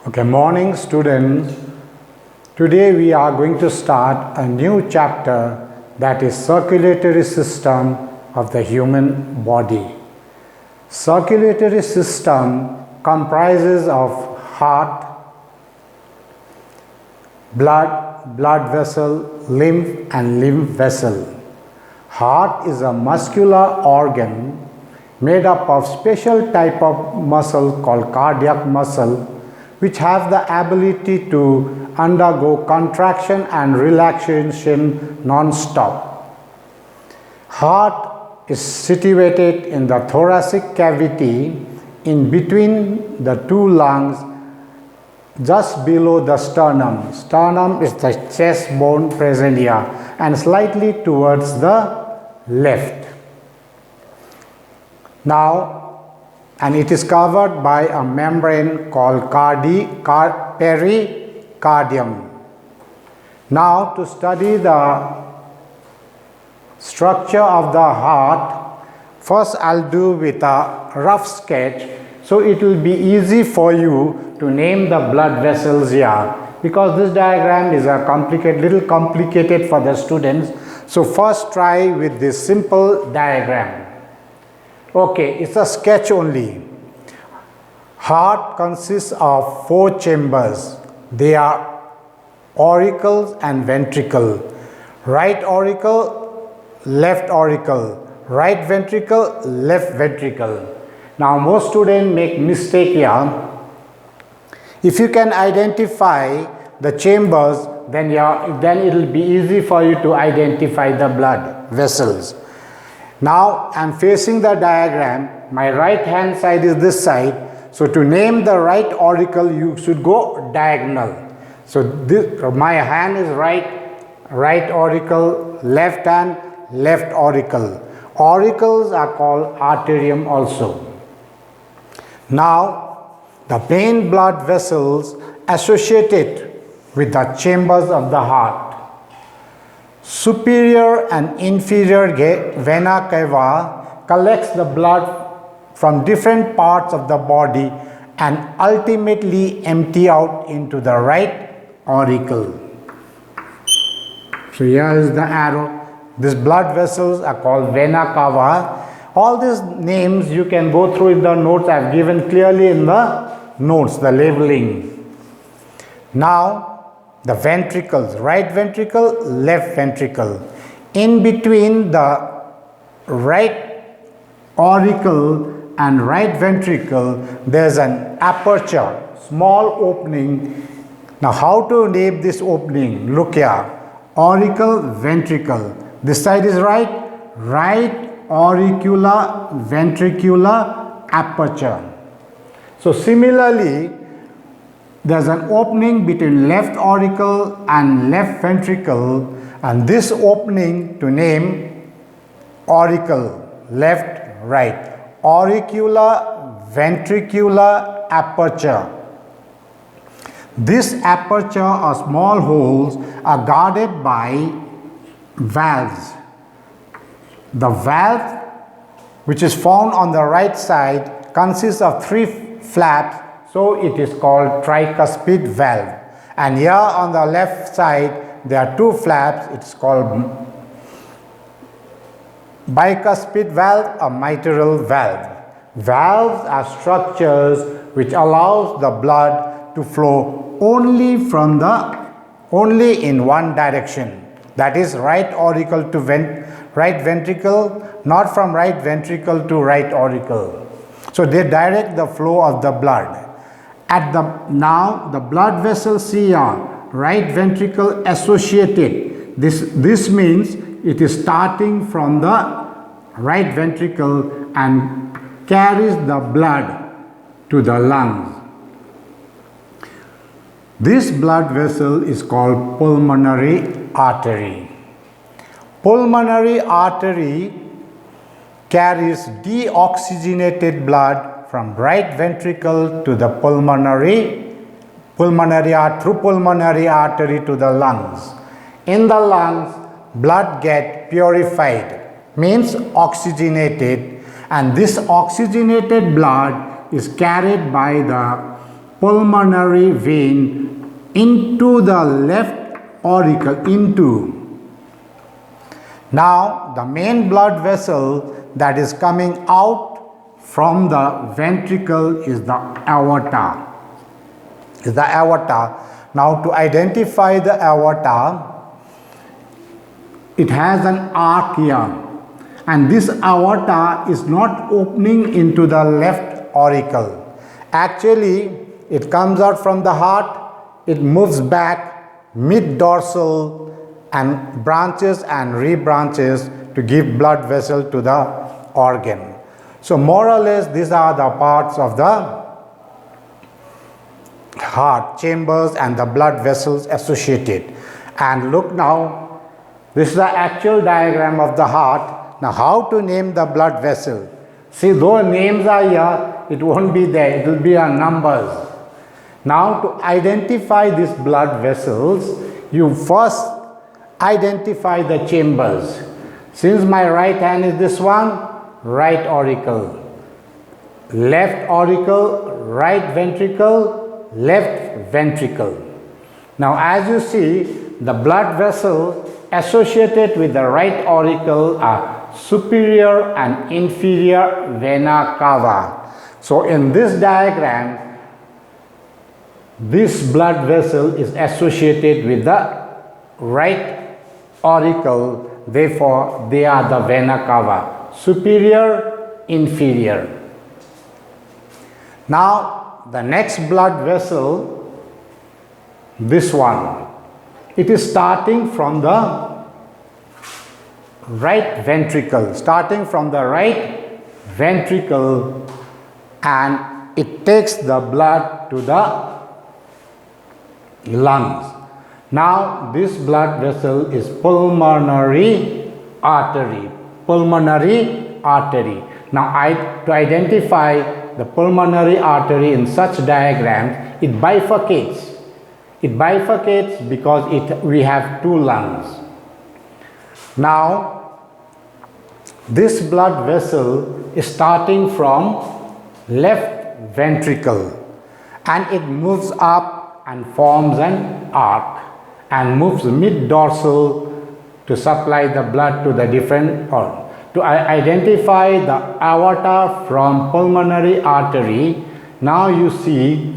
Okay, morning students. Today we are going to start a new chapter, that is circulatory system of the human body. Circulatory system comprises of heart, blood vessel, lymph and lymph vessel. Heart is a muscular organ made up of special type of muscle called cardiac muscle, which have the ability to undergo contraction and relaxation non-stop. Heart is situated in the thoracic cavity in between the two lungs, just below the sternum. Sternum is the chest bone present here and slightly towards the left. Now, and it is covered by a membrane called pericardium. Now, to study the structure of the heart, first I'll do with a rough sketch, so it will be easy for you to name the blood vessels here, because this diagram is a little complicated for the students. So first try with this simple diagram. Okay, it's a sketch only. Heart consists of 4 chambers. They are auricles and ventricle. Right auricle, left auricle. Right ventricle, left ventricle. Now most students make mistake here. If you can identify the chambers, then it will be easy for you to identify the blood vessels. Now I am facing the diagram. My right hand side is this side. So to name the right auricle, you should go diagonal. So my hand is right auricle, left hand, left auricle. Auricles are called arterium also. Now the main blood vessels associated with the chambers of the heart. Superior and inferior vena cava collects the blood from different parts of the body and ultimately empty out into the right auricle. So here is the arrow. These blood vessels are called vena cava. All these names you can go through in the notes. I have given clearly in the notes, the labeling. Now the ventricles, right ventricle, left ventricle. In between the right auricle and right ventricle, there is an aperture, small opening. Now how to name this opening? Look here, auricle, ventricle. This side is right auricular ventricular aperture. So similarly, there is an opening between left auricle and left ventricle, and this opening to name auricle, left, right. Auricular ventricular aperture. This aperture or small holes are guarded by valves. The valve, which is found on the right side, consists of 3 flaps. So it is called tricuspid valve, and here on the left side there are 2 flaps. It's called bicuspid valve or mitral valve. Valves are structures which allows the blood to flow only in one direction, that is right auricle to right ventricle, not from right ventricle to right auricle. So they direct the flow of the blood. Now the blood vessels see right ventricle associated. This means it is starting from the right ventricle and carries the blood to the lungs. This blood vessel is called pulmonary artery. Pulmonary artery carries deoxygenated blood from right ventricle to the pulmonary artery to the lungs. In the lungs, blood gets purified, means oxygenated, and this oxygenated blood is carried by the pulmonary vein into the left auricle, into. Now the main blood vessel that is coming out from the ventricle is the aorta. Now to identify the aorta, it has an arc here, and this aorta is not opening into the left auricle. Actually, it comes out from the heart, it moves back mid-dorsal and branches and rebranches to give blood vessel to the organ. So more or less these are the parts of the heart, chambers and the blood vessels associated. And look now, this is the actual diagram of the heart. Now how to name the blood vessel? See, though names are here, it won't be there, it will be on numbers. Now to identify these blood vessels, you first identify the chambers. Since my right hand is this one, right auricle, left auricle, right ventricle, left ventricle. Now as you see, the blood vessels associated with the right auricle are superior and inferior vena cava. So in this diagram, this blood vessel is associated with the right auricle, therefore they are the vena cava. Superior, inferior. Now the next blood vessel, this one, it is starting from the right ventricle, and it takes the blood to the lungs. Now this blood vessel is pulmonary artery. Now to identify the pulmonary artery in such diagrams, it bifurcates. Because we have two lungs. Now this blood vessel is starting from left ventricle, and it moves up and forms an arc and moves mid-dorsal to supply the blood to the different organs. To identify the aorta from pulmonary artery, now you see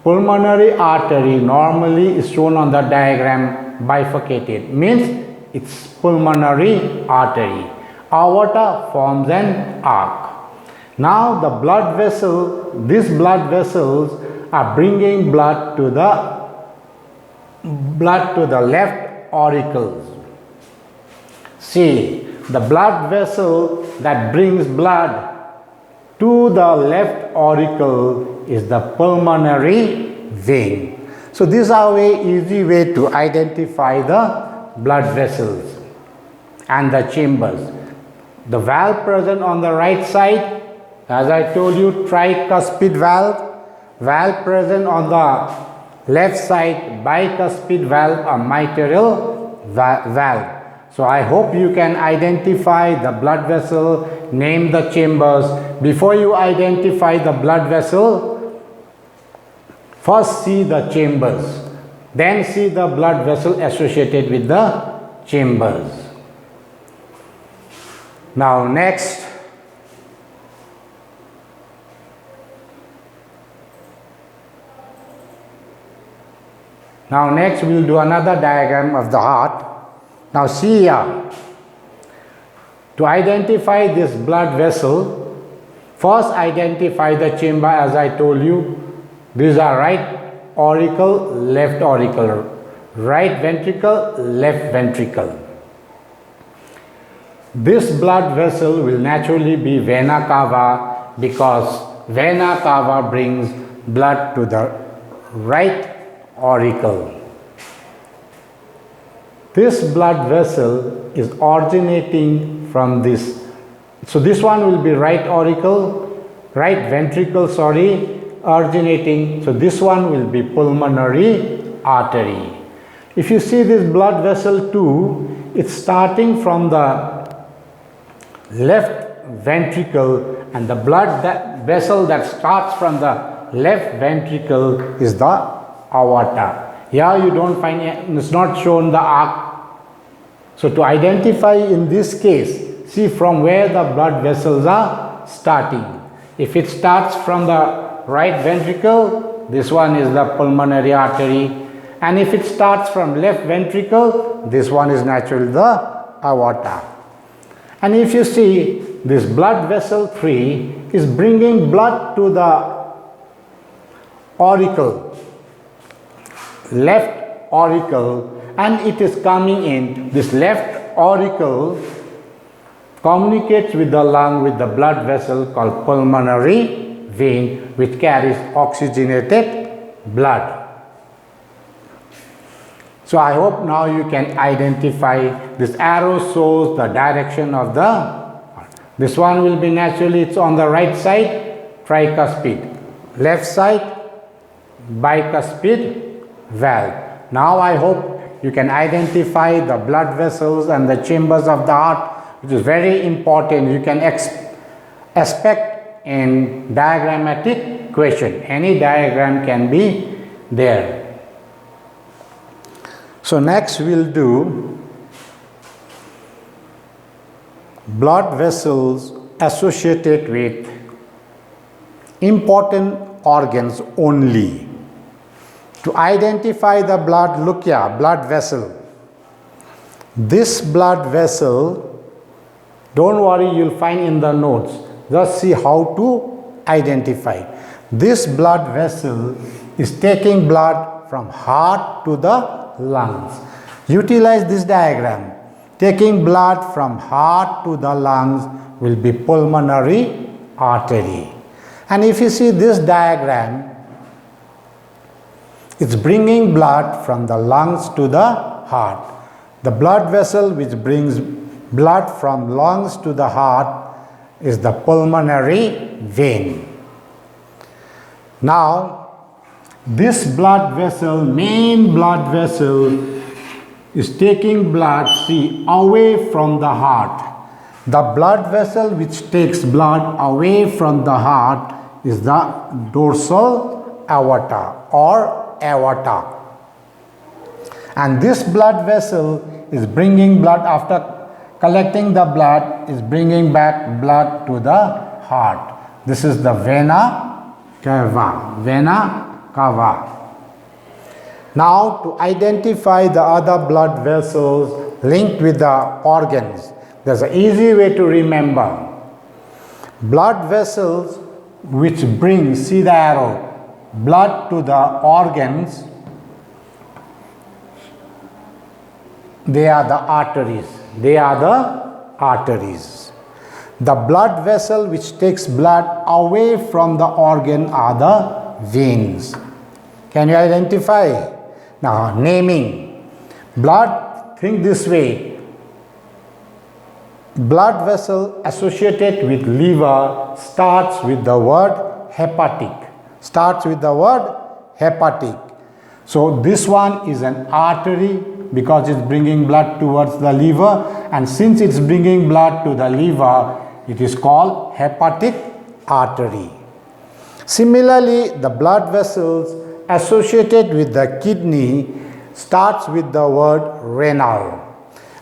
pulmonary artery normally is shown on the diagram bifurcated, means it's pulmonary artery. Aorta forms an arc. Now the blood vessel, these blood vessels are bringing blood to the left auricles. See, the blood vessel that brings blood to the left auricle is the pulmonary vein. So this is a very easy way to identify the blood vessels and the chambers. The valve present on the right side, as I told you, tricuspid valve. Valve present on the left side, bicuspid valve or mitral valve. So I hope you can identify the blood vessel, name the chambers. Before you identify the blood vessel, first see the chambers, then see the blood vessel associated with the chambers. Now next, we will do another diagram of the heart. Now see here, to identify this blood vessel, first identify the chamber as I told you. These are right auricle, left auricle, right ventricle, left ventricle. This blood vessel will naturally be vena cava because vena cava brings blood to the right auricle. This blood vessel is originating from this. So this one will be right auricle, right ventricle, originating. So this one will be pulmonary artery. If you see this blood vessel too, it's starting from the left ventricle, and the blood vessel that starts from the left ventricle is the aorta. Here you don't find, it's not shown the arc. So to identify in this case, see from where the blood vessels are starting. If it starts from the right ventricle, this one is the pulmonary artery. And if it starts from left ventricle, this one is naturally the aorta. And if you see, this blood vessel 3 is bringing blood to the auricle, left auricle, and it is coming in. This left auricle communicates with the lung with the blood vessel called pulmonary vein, which carries oxygenated blood. So I hope now you can identify. This arrow shows the direction of the heart. This one will be naturally, it's on the right side, tricuspid. Left side, bicuspid valve. Now I hope you can identify the blood vessels and the chambers of the heart, which is very important. You can expect in diagrammatic question. Any diagram can be there. So next we'll do blood vessels associated with important organs only. To identify the blood, look here, blood vessel. This blood vessel, don't worry, you'll find in the notes. Just see how to identify. This blood vessel is taking blood from heart to the lungs. Utilize this diagram. Taking blood from heart to the lungs will be pulmonary artery. And if you see this diagram, it's bringing blood from the lungs to the heart. The blood vessel which brings blood from lungs to the heart is the pulmonary vein. Now, this blood vessel, main blood vessel, is taking blood, see, away from the heart. The blood vessel which takes blood away from the heart is the dorsal aorta or aorta. And this blood vessel is bringing blood, after collecting the blood, is bringing back blood to the heart. This is the vena cava. Vena cava. Now to identify the other blood vessels linked with the organs, there's an easy way to remember. Blood vessels which bring, see the arrow, blood to the organs, they are the arteries. They are the arteries. The blood vessel which takes blood away from the organ are the veins. Can you identify? Now, naming. Blood, think this way. Blood vessel associated with liver starts with the word hepatic. Starts with the word hepatic. So this one is an artery because it's bringing blood towards the liver, and since it's bringing blood to the liver, it is called hepatic artery. Similarly, the blood vessels associated with the kidney starts with the word renal,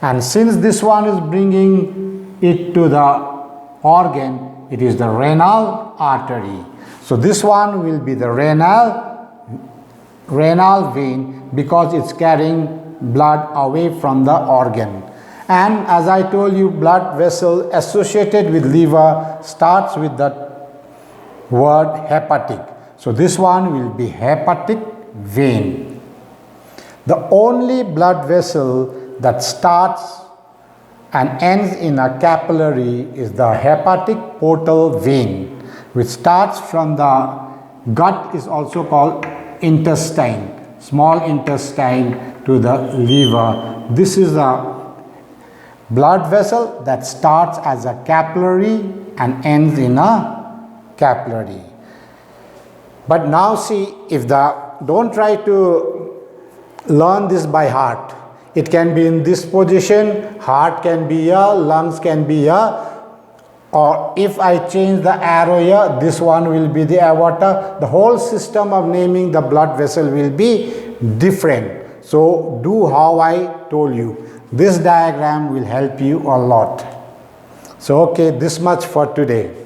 and since this one is bringing it to the organ, it is the renal artery. So this one will be the renal vein because it's carrying blood away from the organ. And as I told you, blood vessel associated with liver starts with the word hepatic. So this one will be hepatic vein. The only blood vessel that starts and ends in a capillary is the hepatic portal vein, which starts from the gut, is also called intestine, small intestine, to the liver. This is a blood vessel that starts as a capillary and ends in a capillary. But now see, don't try to learn this by heart. It can be in this position, heart can be here, lungs can be here, or if I change the arrow here, this one will be the aorta. The whole system of naming the blood vessel will be different. So do how I told you. This diagram will help you a lot. So okay, this much for today.